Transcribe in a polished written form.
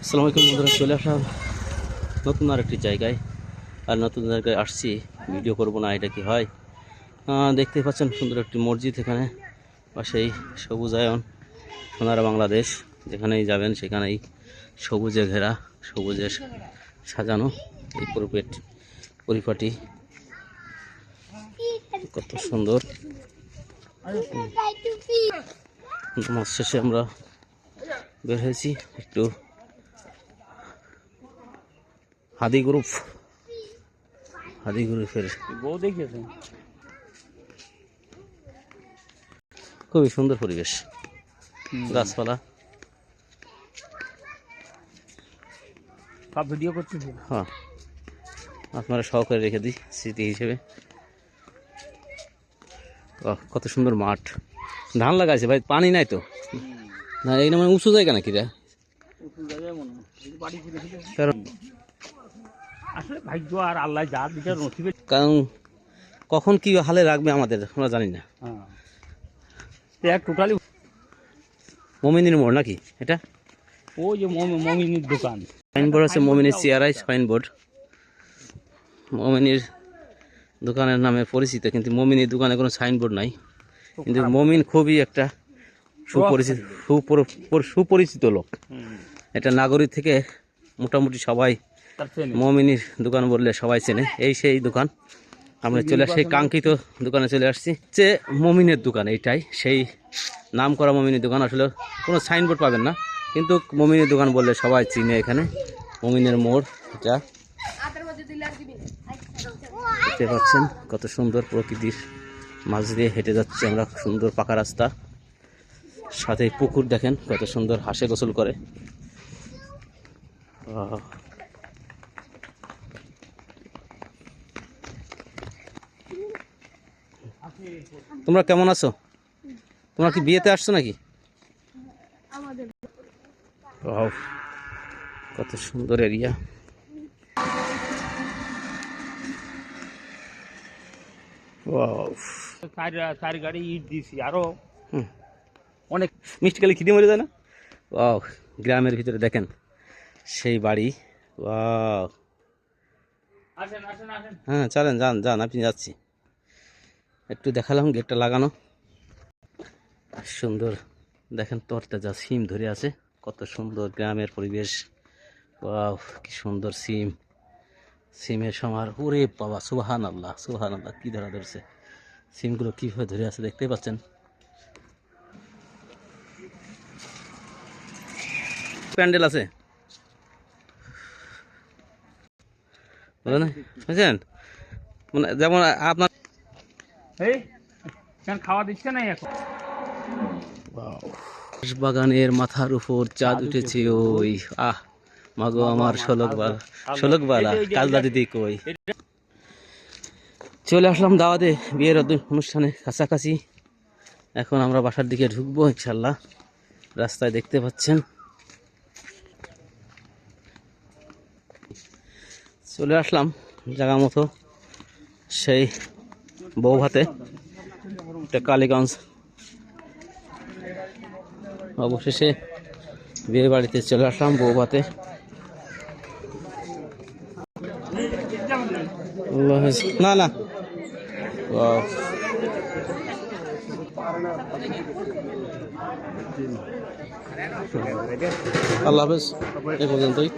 আসসালামু আলাইকুম বন্ধুরা, চলে আসলাম নতুন আরেকটি জায়গায়। আর নতুন জায়গায় আসছি, ভিডিও করব না, এটা কি হয়। দেখতে পাচ্ছেন সুন্দর একটি মসজিদ, এখানে পাশেই সবুজায়ন সোনার বাংলাদেশ। যেখানেই যাবেন সেখানেই সবুজে ঘেরা, সবুজে সাজানো এই পরিপাটি কত সুন্দর। নামাজ শেষে আমরা বের হয়েছি একটু হাদি গ্রুপের খুবই সুন্দর পরিবেশ, গাছপালা। ভিডিও করতেছি, হ্যাঁ, আপনারা সহকারে রেখে দিই স্মৃতি হিসেবে। কত সুন্দর মাঠ, ধান লাগাইছে ভাই, পানি নাই তো না, এই মানে উঁচু জায়গা নাকি রে? আসলে ভাগ্য আর আল্লাহ যা দিতে নসিবে। কারণ কখন কি হালে রাখবে আমাদের আমরা জানি না। টোটালি মমিনীর মোড় নাকি এটা? ওই যে মমিনীর দোকান, সাইনবোর্ড আছে, মমিনীর সিআরআই সাইনবোর্ড। মমিনীর দোকানের নামে পরিচিত, কিন্তু মমিনীর দোকানে কোনো সাইনবোর্ড নাই। কিন্তু মমিন খুবই একটা সুপরিচিত লোক। এটা নাগরিক থেকে মোটামুটি সবাই মমিনীর দোকান বললে সবাই চেনে। এই সেই দোকান, আমরা চলে আসি কাঙ্ক্ষিত দোকানে চলে আসছি, যে মমিনের দোকান এইটাই, সেই নাম করা মমিনের দোকান। আসলে কোনো সাইনবোর্ড পাবেন না, কিন্তু মমিনের দোকান বললে সবাই চিনে। এখানে মমিনের মোড়, এটা দেখতে পাচ্ছেন কত সুন্দর প্রকৃতির মাঝ দিয়ে হেঁটে যাচ্ছে আমরা, সুন্দর পাকা রাস্তা, সাথে পুকুর দেখেন কত সুন্দর, হাঁসে গোসল করে। তোমরা কেমন আছো? তোমরা কি বিয়েতে আসছো নাকি? কত সুন্দর এরিয়া। চার গাড়ি ইট দিয়েছি, আরো অনেক মিষ্টি কালি খিদে মরে যায় না। গ্রামের ভিতরে দেখেন সেই বাড়ি। হ্যাঁ চলেন, যান আপনি, যাচ্ছি। একটু দেখালাম গেটটা লাগানো, সুন্দর দেখেন, তরতাজা সিম ধরে আছে, কত সুন্দর গ্রামের পরিবেশ। কি সুন্দর সিমের সমার। ওরে বাবা, সুবহান আল্লাহ, কি ধরা ধরছে, সিমগুলো কিভাবে ধরে আছে দেখতে পাচ্ছেন। প্যান্ডেল আছে বুঝলেন, মানে যেমন আপনার খাওয়া দিচ্ছে না এখন। বাগানের মাথার উপর চাঁদ উঠেছে, ওই মাগো আমার শোলক বালা কালদা দিদি কই। চলে আসলাম দাওয়াতে, বিয়ের অনুষ্ঠানে কাছাকাছি। এখন আমরা বাসার দিকে ঢুকবো ইনশাল্লাহ। রাস্তায় দেখতে পাচ্ছেন চলে আসলাম জায়গা মতো, সেই বৌভাতে, এটা কালীগঞ্জ। অবশেষে বিয়ে বাড়িতে চলে আসলাম, বৌভাতে। না আল্লাহ হাফেজ, এ পর্যন্তই।